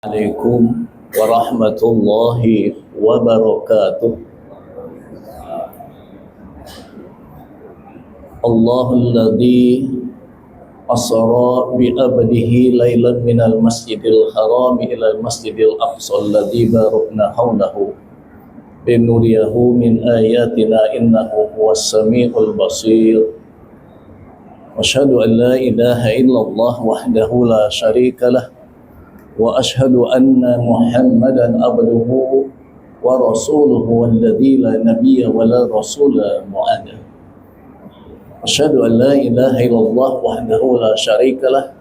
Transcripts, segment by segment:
Assalamualaikum warahmatullahi wabarakatuh. Allahul ladzi asra bi abdihi lailan minal masjidil haram ila masjidil aqsa alladzi barakna hawlahu linuriyahu min ayatina innahu huwas samiul basir. Asyhadu an la ilaha illallah wahdahu la syarika lah wa asyhadu anna Muhammadan abduhu wa rasuluhu walladzi la nabiyya wa la rasula mu'ada. Asyhadu an la ilaha illallah wahdahu la syarikalah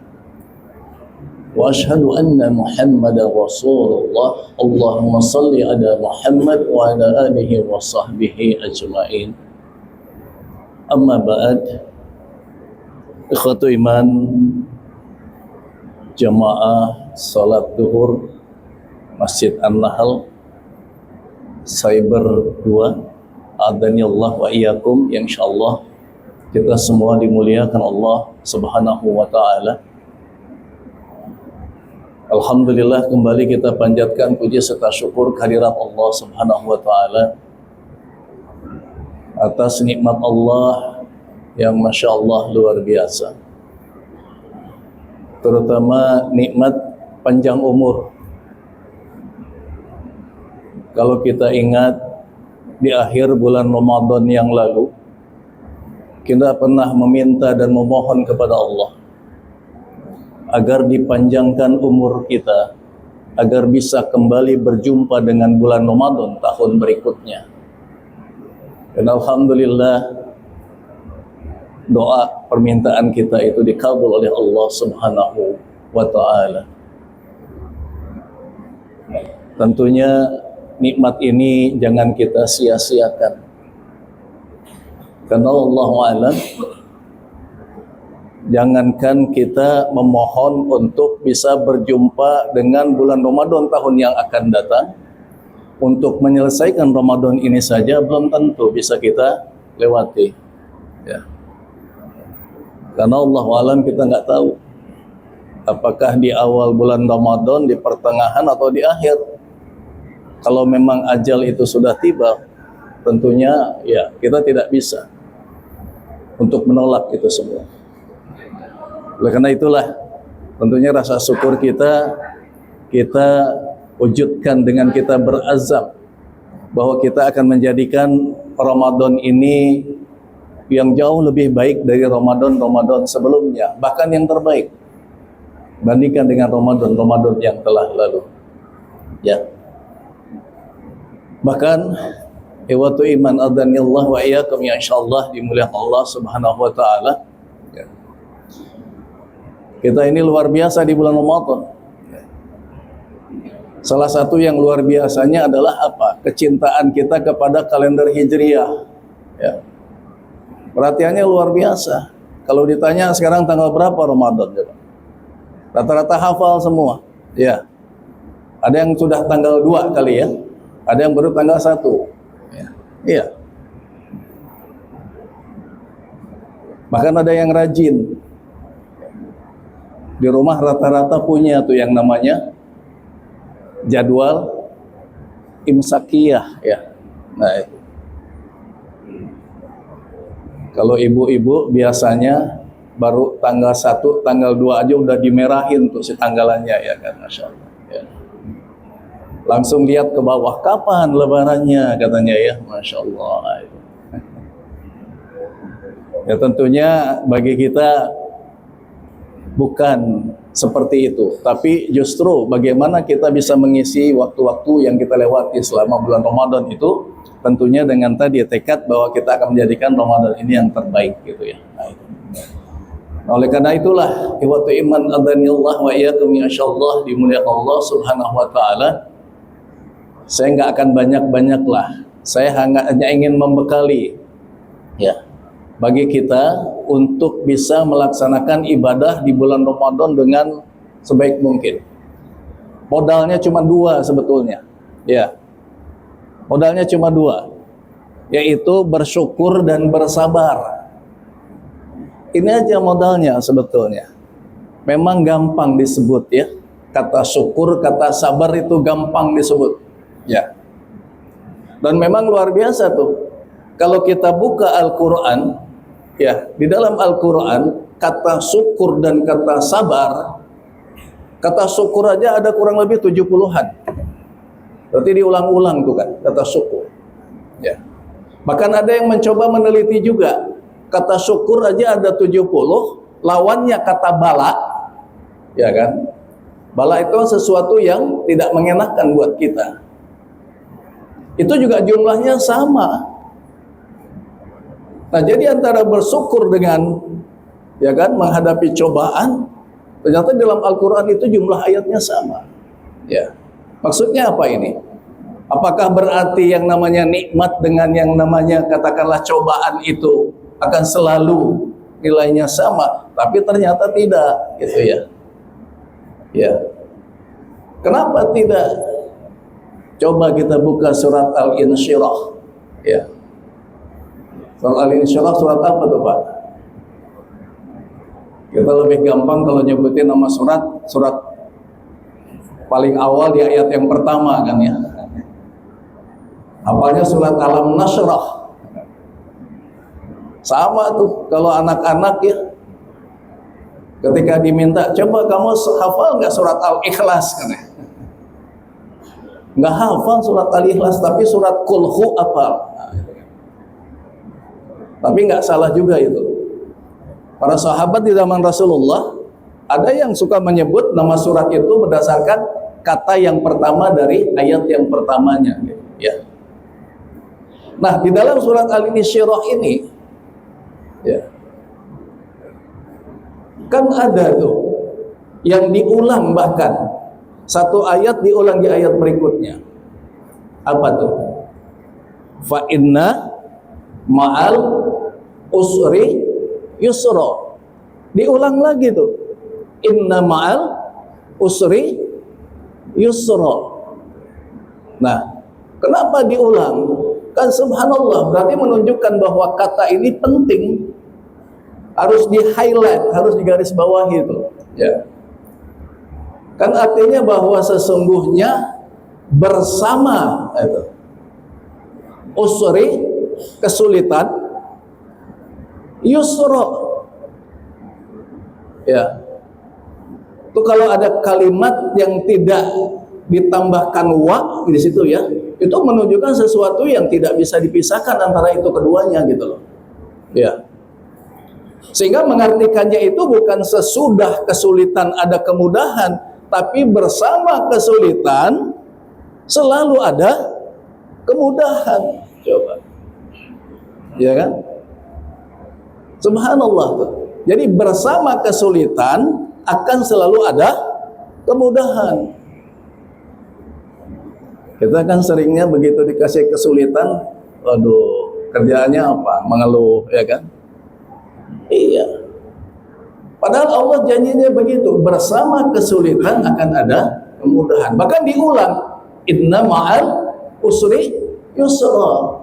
wa asyhadu anna Muhammadan rasulullah. Allahumma salli ala Muhammad wa ala alihi wa sahbihi ajma'in. Amma ba'd. Ikhwatu iman, jamaah salat duhur Masjid An-Nahl Cyber 2, adhanillah wa iyyakum, yang insyaallah kita semua dimuliakan Allah Subhanahu wa taala. Alhamdulillah, kembali kita panjatkan puji serta syukur kehadirat Allah Subhanahu wa taala atas nikmat Allah yang Masya Allah luar biasa, terutama nikmat panjang umur. Kalau kita ingat di akhir bulan Ramadan yang lalu, kita pernah meminta dan memohon kepada Allah agar dipanjangkan umur kita, agar bisa kembali berjumpa dengan bulan Ramadan tahun berikutnya. Dan alhamdulillah, doa permintaan kita itu dikabul oleh Allah Subhanahu wa taala. Tentunya nikmat ini jangan kita sia-siakan. Karena Allah alam, jangankan kita memohon untuk bisa berjumpa dengan bulan Ramadan tahun yang akan datang, untuk menyelesaikan Ramadan ini saja belum tentu bisa kita lewati. Ya. Karena Allah alam, kita nggak tahu apakah di awal bulan Ramadan, di pertengahan, atau di akhir. Kalau memang ajal itu sudah tiba, tentunya ya kita tidak bisa untuk menolak itu semua. Oleh karena itulah, tentunya rasa syukur kita wujudkan dengan kita berazam bahwa kita akan menjadikan Ramadan ini yang jauh lebih baik dari Ramadan sebelumnya, bahkan yang terbaik bandingkan dengan Ramadan yang telah lalu. Ya. Bahkan iwatu iman adhanillah wa iyyakum, ya insyaallah dimuliakan Allah Subhanahu wa taala. Ya. Kita ini luar biasa di bulan Ramadan. Ya. Salah satu yang luar biasanya adalah apa? Kecintaan kita kepada kalender Hijriah. Ya. Perhatiannya luar biasa. Kalau ditanya sekarang tanggal berapa Ramadan, rata-rata hafal semua. Ya. Ada yang sudah tanggal 2 kali ya. Ada yang baru tanggal 1. Ya. Iya. Bahkan ada yang rajin. Di rumah rata-rata punya tuh yang namanya jadwal imsakiyah ya. Nah, itu. Kalau ibu-ibu biasanya baru tanggal 1, tanggal 2 aja udah dimerahin tuh si tanggalannya ya kan, Masya Allah. Ya. Langsung lihat ke bawah, kapan lebarannya katanya ya, Masya Allah. Ya tentunya bagi kita bukan seperti itu, tapi justru bagaimana kita bisa mengisi waktu-waktu yang kita lewati selama bulan Ramadan itu, tentunya dengan tadi tekad bahwa kita akan menjadikan Ramadan ini yang terbaik gitu ya. Nah, oleh karena itulah iwatu iman adhanillah wa iyyakum, insyaallah dimuliakan Allah Subhanahu wa taala. Saya nggak akan banyak-banyak lah. Saya hanya ingin membekali ya bagi kita untuk bisa melaksanakan ibadah di bulan Ramadan dengan sebaik mungkin. Modalnya cuma 2 sebetulnya. Ya. Modalnya cuma 2, yaitu bersyukur dan bersabar. Ini aja modalnya sebetulnya. Memang gampang disebut ya, kata syukur, kata sabar itu gampang disebut. Ya. Dan memang luar biasa tuh. Kalau kita buka Al-Quran, ya, di dalam Al-Quran, kata syukur dan kata sabar, kata syukur aja ada kurang lebih 70-an. Berarti diulang-ulang tuh kan, kata syukur. Ya. Bahkan ada yang mencoba meneliti juga, kata syukur aja ada 70, lawannya kata bala, ya kan? Bala itu sesuatu yang tidak mengenakan buat kita. Itu juga jumlahnya sama. Nah, jadi antara bersyukur dengan, ya kan, menghadapi cobaan, ternyata dalam Al-Quran itu jumlah ayatnya sama. Ya, maksudnya apa ini? Apakah berarti yang namanya nikmat dengan yang namanya katakanlah cobaan itu akan selalu nilainya sama? Tapi ternyata tidak, gitu ya. Ya, kenapa tidak? Coba kita buka surat Al-Insyirah. Ya. Surat Al-Insyirah surat apa tuh Pak? Kita lebih gampang kalau nyebutin nama surat paling awal di ayat yang pertama kan ya. Apalnya surat Alam Nashrah. Sama tuh kalau anak-anak ya. Ketika diminta, coba kamu hafal nggak surat Al-Ikhlas kan ya? Nggak hafal surat Al-Ikhlas, tapi surat Qul-Hu hafal. Tapi nggak salah juga itu. Para sahabat di zaman Rasulullah ada yang suka menyebut nama surat itu berdasarkan kata yang pertama dari ayat yang pertamanya. Ya. Nah, di dalam surat Al-Insyirah ini, ya, kan ada tuh yang diulang, bahkan satu ayat diulang di ayat berikutnya. Apa tuh? Fa inna ma'al usri yusra. Diulang lagi tuh. Inna ma'al usri yusra. Nah, kenapa diulang? Kan subhanallah, berarti menunjukkan bahwa kata ini penting, harus di-highlight, harus digarisbawahi itu. Ya. Kan artinya bahwa sesungguhnya bersama itu. Usri, kesulitan, yusra. Ya. Itu kalau ada kalimat yang tidak ditambahkan wa di situ ya, itu menunjukkan sesuatu yang tidak bisa dipisahkan antara itu keduanya gitu loh. Ya. Sehingga mengartikannya itu bukan sesudah kesulitan ada kemudahan, tapi bersama kesulitan selalu ada kemudahan. Coba. Ya kan? Subhanallah tuh. Jadi bersama kesulitan akan selalu ada kemudahan. Kita kan seringnya begitu dikasih kesulitan, aduh, kerjaannya apa? Mengeluh, ya kan? Iya. Padahal Allah janjinya begitu, bersama kesulitan akan ada kemudahan. Bahkan diulang, inna ma'al usri yusra.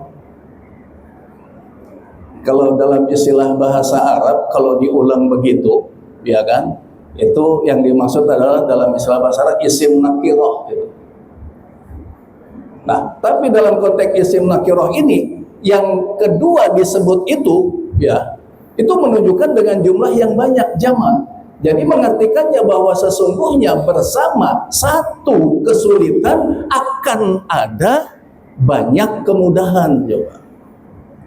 Kalau dalam istilah bahasa Arab, kalau diulang begitu, ya kan? Itu yang dimaksud adalah dalam istilah bahasa Arab isim nakirah gitu. Nah, tapi dalam konteks isim nakirah ini, yang kedua disebut itu, ya, itu menunjukkan dengan jumlah yang banyak jamak. Jadi mengartikannya bahwa sesungguhnya bersama satu kesulitan akan ada banyak kemudahan. Coba,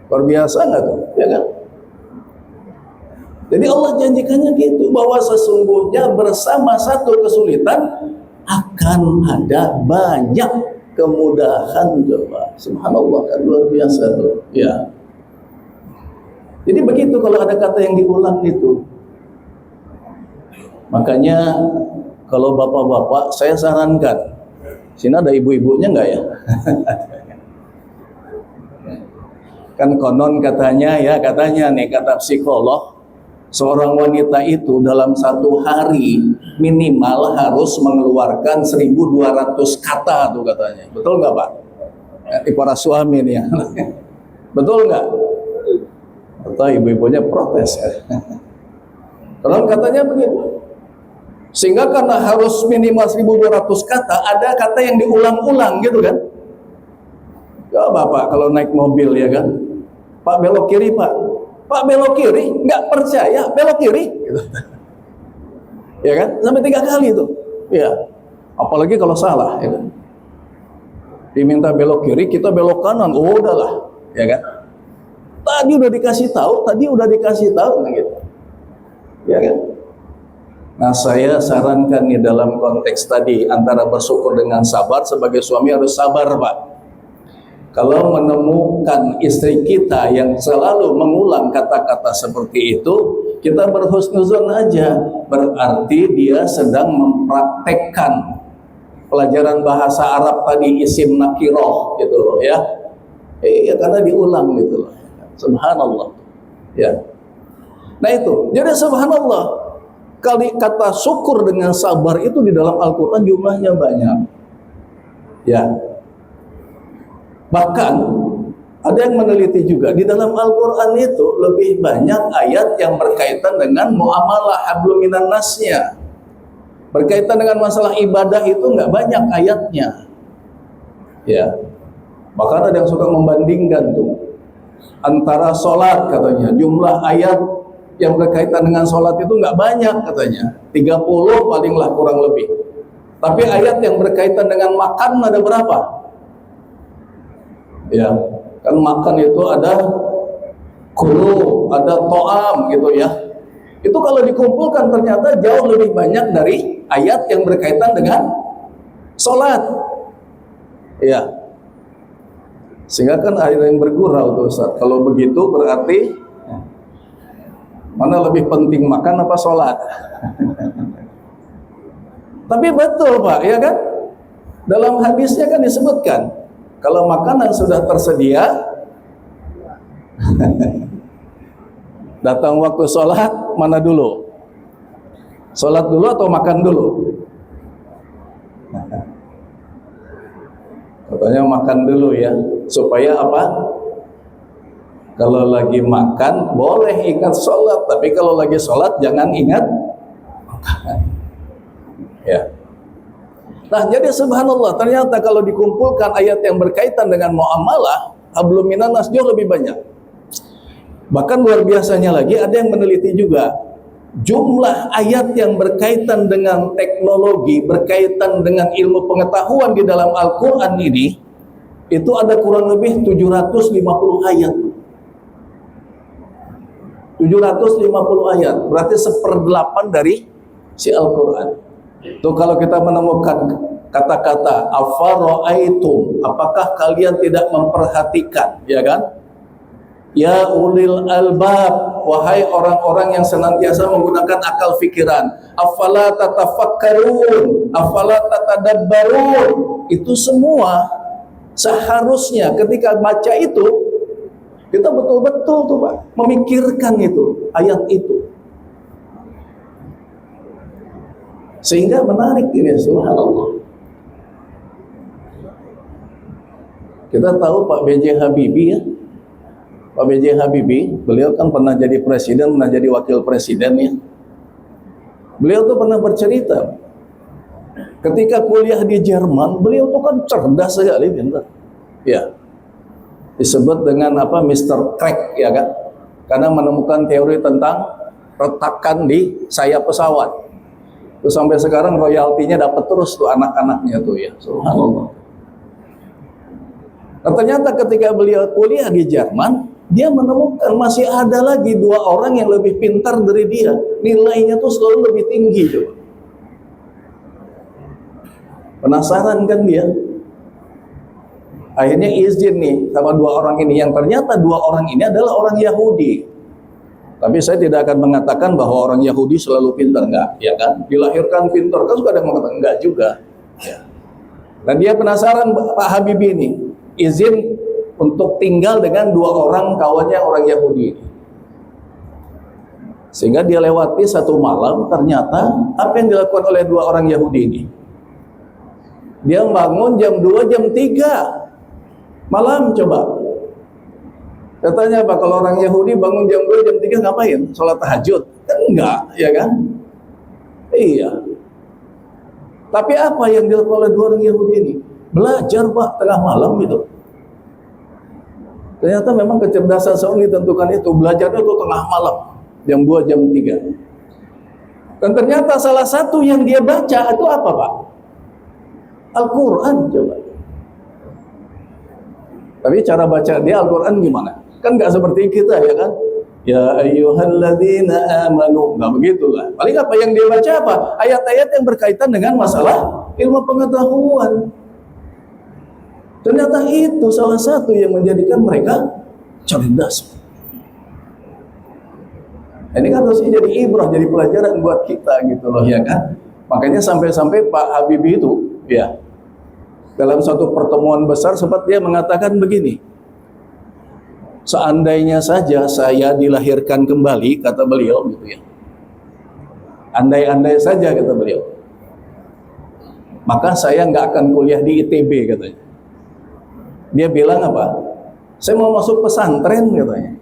luar biasa nggak tuh, ya kan? Jadi Allah janjikannya gitu, bahwa sesungguhnya bersama satu kesulitan akan ada banyak kemudahan. Coba, subhanallah, kan luar biasa tuh, ya. Jadi begitu kalau ada kata yang diulang itu. Makanya kalau bapak-bapak, saya sarankan, sini ada ibu-ibunya nggak ya? Kan konon katanya ya, katanya nih, kata psikolog, seorang wanita itu dalam satu hari minimal harus mengeluarkan 1.200 kata tuh katanya. Betul nggak Pak? Para suami nih ya. Betul nggak? Atau ibu-ibunya protes ya. Konon katanya begitu. Sehingga karena harus minimal 1200 kata, ada kata yang diulang-ulang gitu kan. Ya Bapak kalau naik mobil ya kan, Pak belok kiri Pak, Pak belok kiri, nggak percaya belok kiri gitu. Ya kan, sampai 3 kali itu. Ya, apalagi kalau salah ya kan. Diminta belok kiri, kita belok kanan, oh udahlah ya kan. Tadi udah dikasih tahu nah gitu. Ya kan. Nah saya sarankan nih dalam konteks tadi antara bersyukur dengan sabar, sebagai suami harus sabar Pak. Kalau menemukan istri kita yang selalu mengulang kata-kata seperti itu, kita berhusnuzon aja, berarti dia sedang mempraktekkan pelajaran bahasa Arab tadi, isim nakiroh gitu loh ya. Iya karena diulang gitu loh. Subhanallah. Ya. Nah itu, jadi subhanallah, kali kata syukur dengan sabar itu di dalam Al-Quran jumlahnya banyak. Ya. Bahkan ada yang meneliti juga di dalam Al-Quran itu lebih banyak ayat yang berkaitan dengan muamalah hablum minan nasnya. Berkaitan dengan masalah ibadah itu nggak banyak ayatnya. Ya. Bahkan ada yang suka membandingkan tuh antara sholat katanya, jumlah ayat yang berkaitan dengan sholat itu nggak banyak katanya, 30 palinglah kurang lebih. Tapi ayat yang berkaitan dengan makan ada berapa? Ya, kan makan itu ada kulu, ada to'am gitu ya. Itu kalau dikumpulkan ternyata jauh lebih banyak dari ayat yang berkaitan dengan sholat. Ya, sehingga kan ada yang bergurau tuh Ustaz. Kalau begitu berarti mana lebih penting makan apa sholat? Tapi betul Pak, ya kan? Dalam hadisnya kan disebutkan kalau makanan sudah tersedia, datang waktu sholat, mana dulu? Sholat dulu atau makan dulu? Katanya makan dulu ya, supaya apa? Kalau lagi makan boleh ingat sholat, tapi kalau lagi sholat jangan ingat makan. Ya. Nah jadi subhanallah, ternyata kalau dikumpulkan ayat yang berkaitan dengan muamalah hablum minan nas jauh lebih banyak. Bahkan luar biasanya lagi, ada yang meneliti juga jumlah ayat yang berkaitan dengan teknologi, berkaitan dengan ilmu pengetahuan di dalam Al-Quran ini, itu ada kurang lebih 750 ayat. 750 ayat, berarti 1/8 dari si Al-Quran. Tuh kalau kita menemukan kata-kata afara'aitum, apakah kalian tidak memperhatikan, ya kan? Ya ulil albab, wahai orang-orang yang senantiasa menggunakan akal fikiran. Afala tatafakkarun, afala tatadabbarun. Itu semua seharusnya ketika baca itu kita betul-betul tuh Pak memikirkan itu, ayat itu. Sehingga menarik ini, subhanallah. Kita tahu Pak B.J. Habibie ya. Pak B.J. Habibie, beliau kan pernah jadi presiden, pernah jadi wakil presiden ya. Beliau tuh pernah bercerita, ketika kuliah di Jerman, beliau tuh kan cerdas sekali, pintar. Ya, disebut dengan apa, Mr. Crack ya kan, karena menemukan teori tentang retakan di sayap pesawat. Terus sampai sekarang royaltinya dapat terus tuh anak-anaknya tuh ya, subhanallah. Nah, ternyata ketika beliau kuliah di Jerman, dia menemukan masih ada lagi 2 orang yang lebih pintar dari dia. Nilainya tuh selalu lebih tinggi tuh. Penasaran kan dia? Akhirnya izin nih sama 2 orang ini, yang ternyata 2 orang ini adalah orang Yahudi. Tapi saya tidak akan mengatakan bahwa orang Yahudi selalu pintar, enggak, ya kan? Dilahirkan pintar, kan suka ada yang mengatakan enggak juga. Ya. Dan dia penasaran Pak Habibie ini, izin untuk tinggal dengan 2 orang kawannya orang Yahudi ini. Sehingga dia lewati satu malam, ternyata apa yang dilakukan oleh 2 orang Yahudi ini? Dia bangun jam 2, jam 3 malam coba. Katanya Pak, kalau orang Yahudi bangun jam 2, jam 3 ngapain? Sholat tahajud? Kan enggak, ya kan? Iya. Tapi apa yang dilakukan oleh dua orang Yahudi ini? Belajar Pak, tengah malam itu. Ternyata memang kecerdasan seorang ditentukan itu. Belajarnya itu tengah malam, jam 2, jam 3. Dan ternyata salah satu yang dia baca itu apa Pak? Al-Quran coba. Tapi cara baca dia Al-Quran gimana? Kan nggak seperti kita ya kan? Ya ayyuhalladzina amanu. Nggak begitulah. Paling apa yang dia baca apa? Ayat-ayat yang berkaitan dengan masalah ilmu pengetahuan. Ternyata itu salah satu yang menjadikan mereka cerdas. Ini kan harusnya jadi ibrah, jadi pelajaran buat kita gitu loh ya kan. Makanya sampai-sampai Pak Habibie itu ya dalam suatu pertemuan besar sempat dia mengatakan begini. Seandainya saja saya dilahirkan kembali, kata beliau gitu ya. Andai-andai saja kata beliau. Maka saya nggak akan kuliah di ITB katanya. Dia bilang apa? Saya mau masuk pesantren katanya.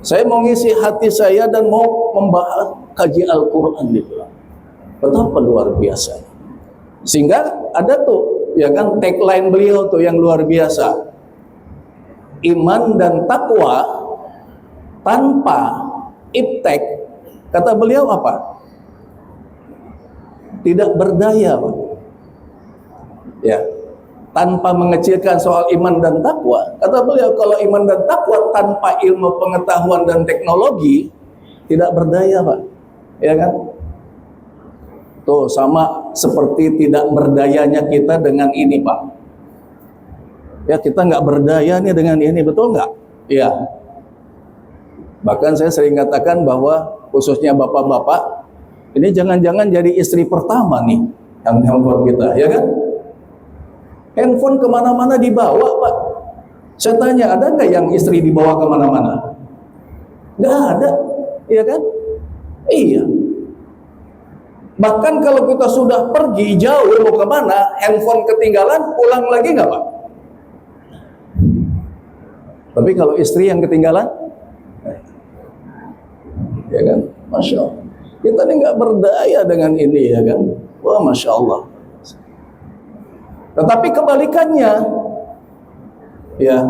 Saya mau ngisi hati saya dan mau membahas kaji Al-Quran gitu. Betapa luar biasa. Sehingga ada tuh ya kan tagline beliau tuh yang luar biasa. Iman dan takwa tanpa iptek, kata beliau apa? Tidak berdaya Pak. Ya. Tanpa mengecilkan soal iman dan takwa, kata beliau kalau iman dan takwa tanpa ilmu pengetahuan dan teknologi tidak berdaya Pak, ya kan? Tuh sama seperti tidak berdayanya kita dengan ini Pak. Ya kita nggak berdaya nih dengan ini, betul nggak? Ya. Bahkan saya sering katakan bahwa khususnya bapak-bapak ini jangan-jangan jadi istri pertama nih yang handphone kita, ya kan? Handphone kemana-mana dibawa Pak. Saya tanya, ada nggak yang istri dibawa kemana-mana? Nggak ada, iya kan? Iya. Bahkan kalau kita sudah pergi jauh mau kemana, handphone ketinggalan, pulang lagi nggak Pak? Tapi kalau istri yang ketinggalan, ya kan? Masya Allah. Kita ini nggak berdaya dengan ini ya kan? Wah Masya Allah. Tetapi kebalikannya, ya,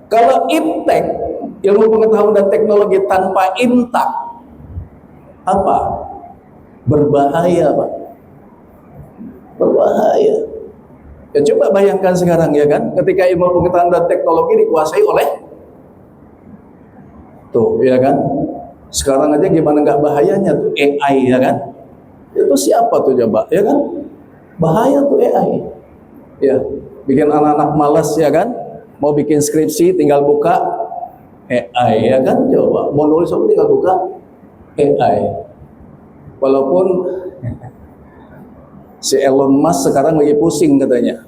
kalau iptek, ilmu pengetahuan dan teknologi tanpa intak, apa? Berbahaya, Pak. Berbahaya. Ya coba bayangkan sekarang ya kan, ketika ilmu pengetahuan dan teknologi dikuasai oleh, tuh, ya kan? Sekarang aja gimana nggak bahayanya tuh AI ya kan? Itu siapa tuh coba, ya kan? Bahaya tuh AI. Ya, bikin anak-anak malas ya kan, mau bikin skripsi tinggal buka AI ya kan, coba mau nulis apa tinggal buka AI. Walaupun si Elon Musk sekarang lagi pusing katanya,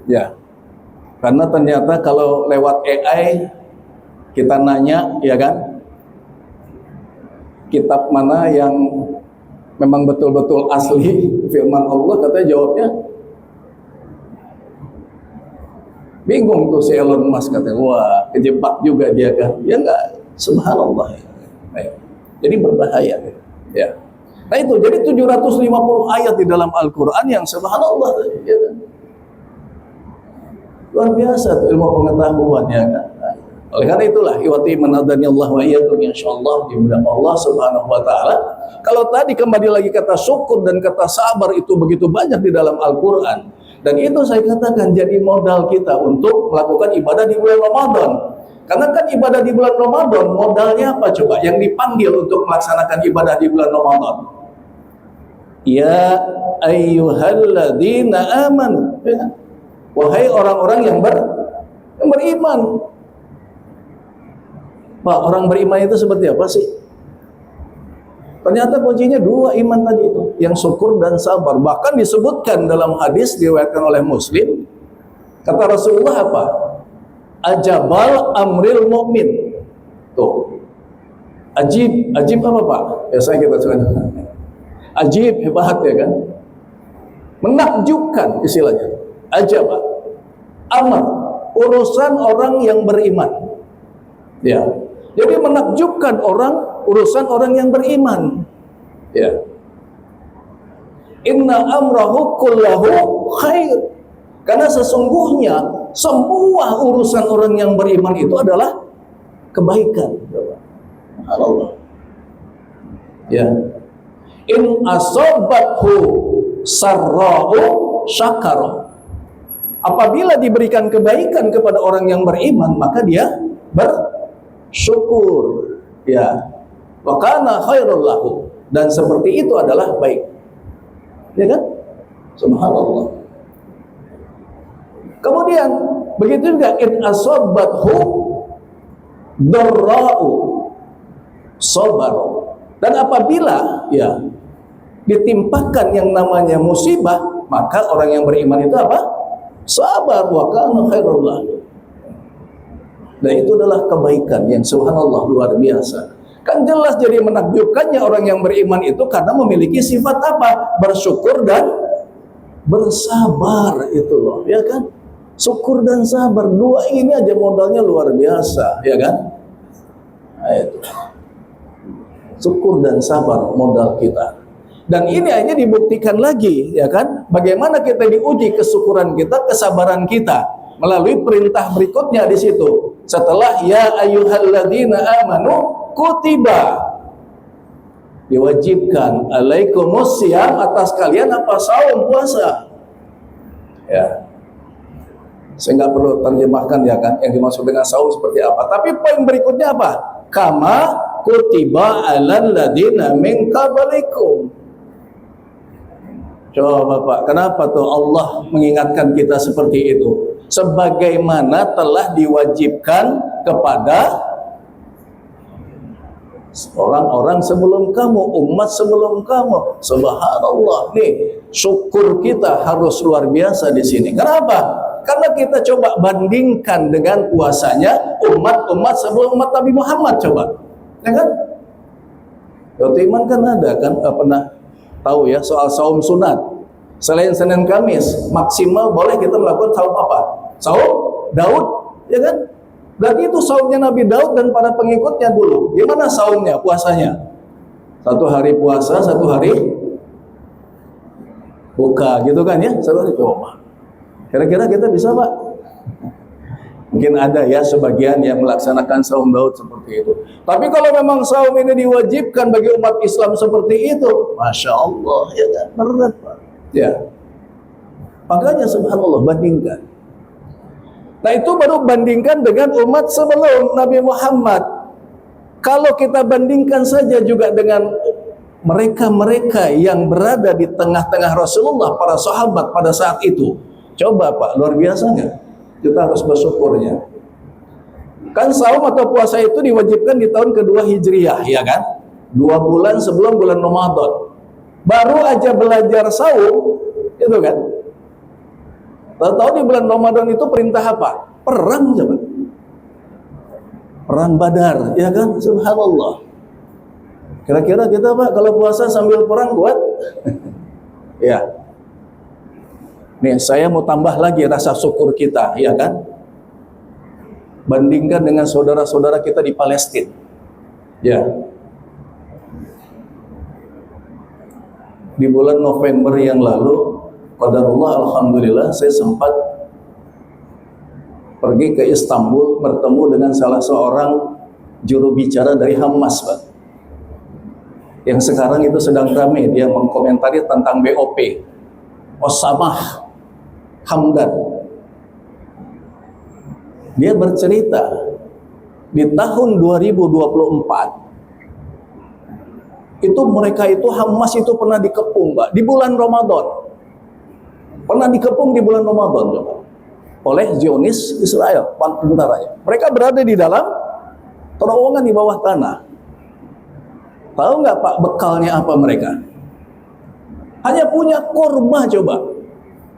ya, karena ternyata kalau lewat AI kita nanya ya kan, kitab mana yang memang betul-betul asli firman Allah, katanya jawabnya bingung tuh si Elon Musk, katanya, wah kejebak juga dia kan, ya enggak, subhanallah. Jadi berbahaya ya. Nah itu, jadi 750 ayat di dalam Al-Quran yang subhanallah ya kan? Luar biasa tuh ilmu pengetahuan ya kan. Oleh karena itulah iwati manadani Allah wa iyyakum insyaallah dimuliakan Allah Subhanahu wa taala. Kalau tadi kembali lagi kata syukur dan kata sabar itu begitu banyak di dalam Al-Qur'an. Dan itu saya katakan jadi modal kita untuk melakukan ibadah di bulan Ramadan. Karena kan ibadah di bulan Ramadan modalnya apa coba? Yang dipanggil untuk melaksanakan ibadah di bulan Ramadan. Ya ayyuhalladzina amanu. Ya. Wahai orang-orang yang beriman. Pak, orang beriman itu seperti apa sih? Ternyata kuncinya dua iman tadi itu, yang syukur dan sabar. Bahkan disebutkan dalam hadis diriwayatkan oleh Muslim, kata Rasulullah apa? Ajabal amril mu'min. Tuh. Ajib apa Pak? Biasanya kita suka. Ajib, hebat ya kan? Menakjubkan istilahnya. Ajab. Amr, urusan orang yang beriman. Ya. Jadi menakjubkan urusan orang yang beriman. Ya. Inna amrahu kullahu khair. Karena sesungguhnya semua urusan orang yang beriman itu adalah kebaikan. Allah. Ya. In asobathu sarra'u syakara. Apabila diberikan kebaikan kepada orang yang beriman, maka dia bersyukur. Ya. Wa kana khairul lahu. Dan seperti itu adalah baik. Ya kan? Subhanallah. Kemudian begitu juga in asabathu darra'u sabar. Dan apabila ya ditimpakan yang namanya musibah, maka orang yang beriman itu apa? Sabar. Wa kana khairul lahu. Dan itu adalah kebaikan yang subhanallah luar biasa. Kan jelas jadi menakjubkannya orang yang beriman itu karena memiliki sifat apa? Bersyukur dan bersabar itu loh, ya kan? Syukur dan sabar, dua ini aja modalnya luar biasa, ya kan? Nah, itu. Syukur dan sabar modal kita. Dan ini hanya dibuktikan lagi, ya kan? Bagaimana kita diuji kesyukuran kita, kesabaran kita melalui perintah berikutnya di situ. Setelah ya ayyuhalladzina amanu kutiba, diwajibkan alaikumus syiyam, atas kalian apa? Saum, puasa. Ya. Saya nggak perlu terjemahkan ya kan yang dimaksud dengan saum seperti apa. Tapi poin berikutnya apa? Kama kutiba alal ladina min qablikum. Coba Bapak, kenapa tuh Allah mengingatkan kita seperti itu? Sebagaimana telah diwajibkan kepada orang-orang sebelum kamu, umat sebelum kamu. Subhanallah. Nih, syukur kita harus luar biasa di sini. Kenapa? Karena kita coba bandingkan dengan puasanya umat-umat sebelum umat Nabi Muhammad, coba. Ya kan? Waktu iman kan ada kan, pernah tahu ya soal saum sunat. Selain Senin Kamis, maksimal boleh kita melakukan saum apa? Saum Daud, ya kan? Berarti itu saumnya Nabi Daud dan para pengikutnya dulu. Gimana saumnya, puasanya? Satu hari puasa, satu hari buka, gitu kan ya? Satu hari coba. Kira-kira kita bisa Pak? Mungkin ada ya sebagian yang melaksanakan saum Daud seperti itu. Tapi kalau memang saum ini diwajibkan bagi umat Islam seperti itu, Masya Allah, ya kan? Berat Pak. Ya. Makanya subhanallah, bandingkan. Nah itu baru bandingkan dengan umat sebelum Nabi Muhammad. Kalau kita bandingkan saja juga dengan mereka-mereka yang berada di tengah-tengah Rasulullah, para sahabat pada saat itu. Coba Pak, luar biasa nggak? Kita harus bersyukurnya. Kan saum atau puasa itu diwajibkan di tahun kedua Hijriyah, ya kan? 2 bulan sebelum bulan Ramadan. Baru aja belajar saum, itu kan? Tahu di bulan Ramadan itu perintah apa? Perang, coba. Perang Badar, ya kan? Subhanallah. Kira-kira kita Pak kalau puasa sambil perang kuat? Ya. Nih, saya mau tambah lagi rasa syukur kita, ya kan? Bandingkan dengan saudara-saudara kita di Palestina. Ya. Di bulan November yang lalu, qadarullah alhamdulillah saya sempat pergi ke Istanbul bertemu dengan salah seorang juru bicara dari Hamas, Pak. Yang sekarang itu sedang ramai, dia mengkomentari tentang BOP. Osamah Hamdan. Dia bercerita di tahun 2024 itu mereka itu Hamas itu pernah dikepung, Pak, di bulan Ramadan. Pernah dikepung di bulan Ramadan, coba, oleh Zionis Israel, tentaranya. Mereka berada di dalam terowongan di bawah tanah. Tahu nggak Pak bekalnya apa mereka? Hanya punya kurma, coba.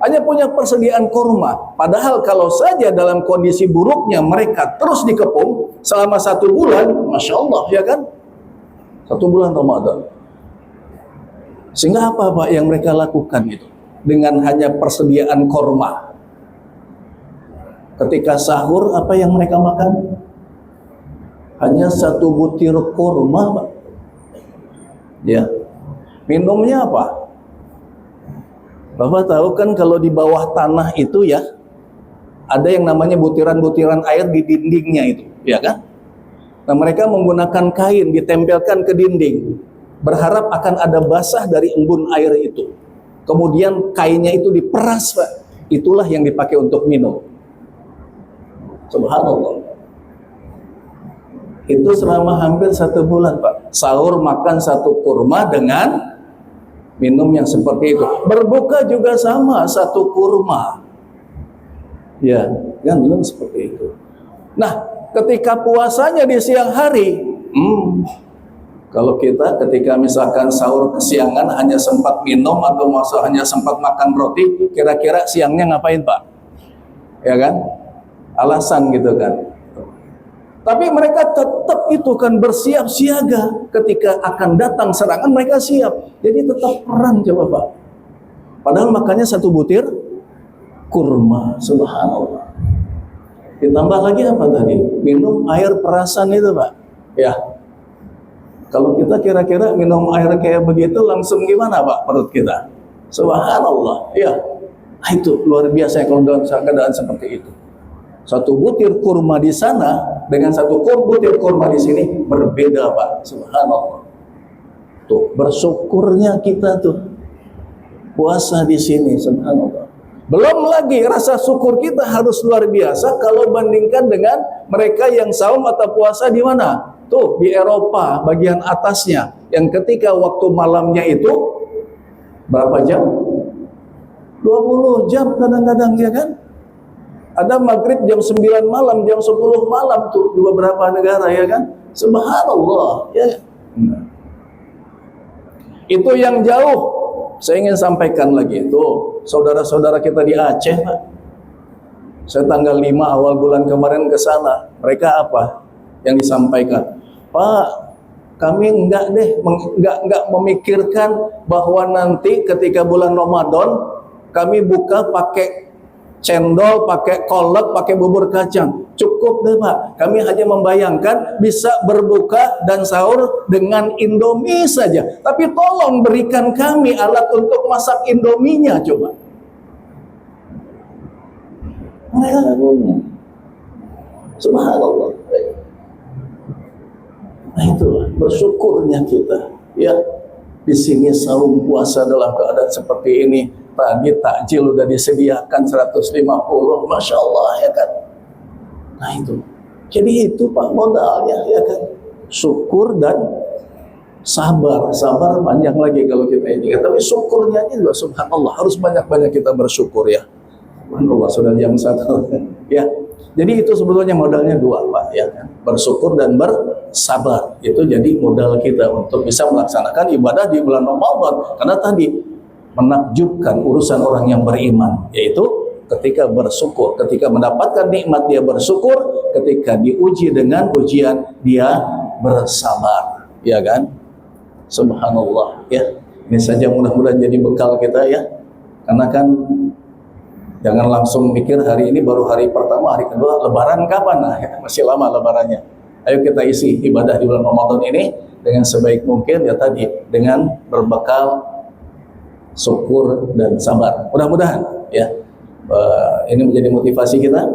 Hanya punya persediaan kurma. Padahal kalau saja dalam kondisi buruknya mereka terus dikepung selama 1 bulan, Masya Allah, ya kan? 1 bulan Ramadan. Sehingga apa Pak yang mereka lakukan itu? Dengan hanya persediaan kurma. Ketika sahur, apa yang mereka makan? Hanya 1 butir kurma, Pak. Ya. Minumnya apa? Bapak tahu kan kalau di bawah tanah itu ya, ada yang namanya butiran-butiran air di dindingnya itu, ya kan? Nah, mereka menggunakan kain ditempelkan ke dinding, berharap akan ada basah dari embun air itu. Kemudian kainnya itu diperas, Pak. Itulah yang dipakai untuk minum. Subhanallah. Itu selama hampir 1 bulan, Pak. Sahur makan 1 kurma dengan minum yang seperti itu. Berbuka juga sama, 1 kurma. Ya, kan minum seperti itu. Nah, ketika puasanya di siang hari, kalau kita ketika misalkan sahur kesiangan hanya sempat minum atau hanya sempat makan roti, kira-kira siangnya ngapain, Pak? Ya kan? Alasan gitu kan. Tapi mereka tetap itu kan bersiap siaga ketika akan datang serangan, mereka siap. Jadi tetap perang, coba Pak. Padahal makannya 1 butir kurma, subhanallah. Ditambah lagi apa tadi? Minum air perasan itu, Pak. Ya. Kalau kita kira-kira minum air kayak begitu langsung gimana, Pak, perut kita? Subhanallah. Ya. Itu luar biasa kalau dalam keadaan seperti itu. 1 butir kurma di sana dengan 1 butir kurma di sini berbeda, Pak. Subhanallah. Tuh, bersyukurnya kita tuh puasa di sini, subhanallah. Belum lagi rasa syukur kita harus luar biasa kalau bandingkan dengan mereka yang saum atau puasa di mana? Tuh, di Eropa bagian atasnya, yang ketika waktu malamnya itu berapa jam? 20 jam kadang-kadang, ya kan? Ada maghrib jam 9 malam, jam 10 malam tuh di beberapa negara, ya kan? Subhanallah, ya. Itu yang jauh. Saya ingin sampaikan lagi itu, saudara-saudara kita di Aceh, Pak. Saya tanggal 5 awal bulan kemarin ke sana. Mereka apa yang disampaikan? Pak, kami enggak memikirkan bahwa nanti ketika bulan Ramadan kami buka pakai cendol, pakai kolak, pakai bubur kacang. Cukup deh, Pak. Kami hanya membayangkan bisa berbuka dan sahur dengan Indomie saja. Tapi tolong berikan kami alat untuk masak Indominya, coba. Mereka punya. Subhanallah. Nah, itulah bersyukurnya kita. Ya, di sini saum puasa dalam keadaan seperti ini. Tadi takjil udah disediakan 150, Masya Allah, ya kan. Nah itu, jadi itu Pak modalnya, ya kan. Syukur dan sabar. Sabar panjang lagi kalau kita ini, tapi syukurnya juga subhanallah harus banyak-banyak kita bersyukur, ya. Subhanallah, sudah jam 1. Ya, jadi itu sebetulnya modalnya 2, Pak, ya kan. Bersyukur dan bersabar. Itu jadi modal kita untuk bisa melaksanakan ibadah di bulan Ramadan. Karena tadi menakjubkan urusan orang yang beriman, yaitu ketika bersyukur, ketika mendapatkan nikmat dia bersyukur, ketika diuji dengan ujian dia bersabar, ya kan? Subhanallah, ya. Ini saja mudah-mudahan jadi bekal kita, ya. Karena kan jangan langsung mikir hari ini baru hari pertama, hari kedua, lebaran kapan? Nah, ya, masih lama lebarannya. Ayo kita isi ibadah di bulan Ramadan ini dengan sebaik mungkin, ya tadi, dengan berbekal syukur dan sabar. Mudah-mudahan, ya, ini menjadi motivasi kita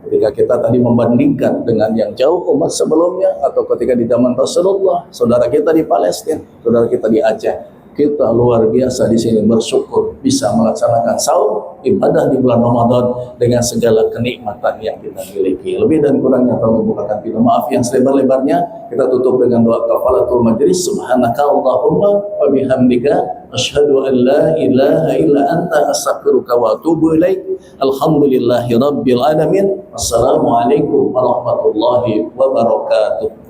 ketika kita tadi membandingkan dengan yang jauh umat sebelumnya, atau ketika di zaman Rasulullah, saudara kita di Palestina, saudara kita di Aceh. Kita luar biasa di sini bersyukur bisa melaksanakan saum ibadah di bulan Ramadan dengan segala kenikmatan yang kita miliki. Lebih dan kurangnya tolong bukakan pintu maaf yang selebar-lebarnya. Kita tutup dengan doa kafaratul majlis. Subhanaka Allahumma wa bihamdika asyhadu an la ilaha illa anta astaghfiruka wa atubu ilaik. Alhamdulillahi rabbil alamin. Wassalamualaikum warahmatullahi wabarakatuh.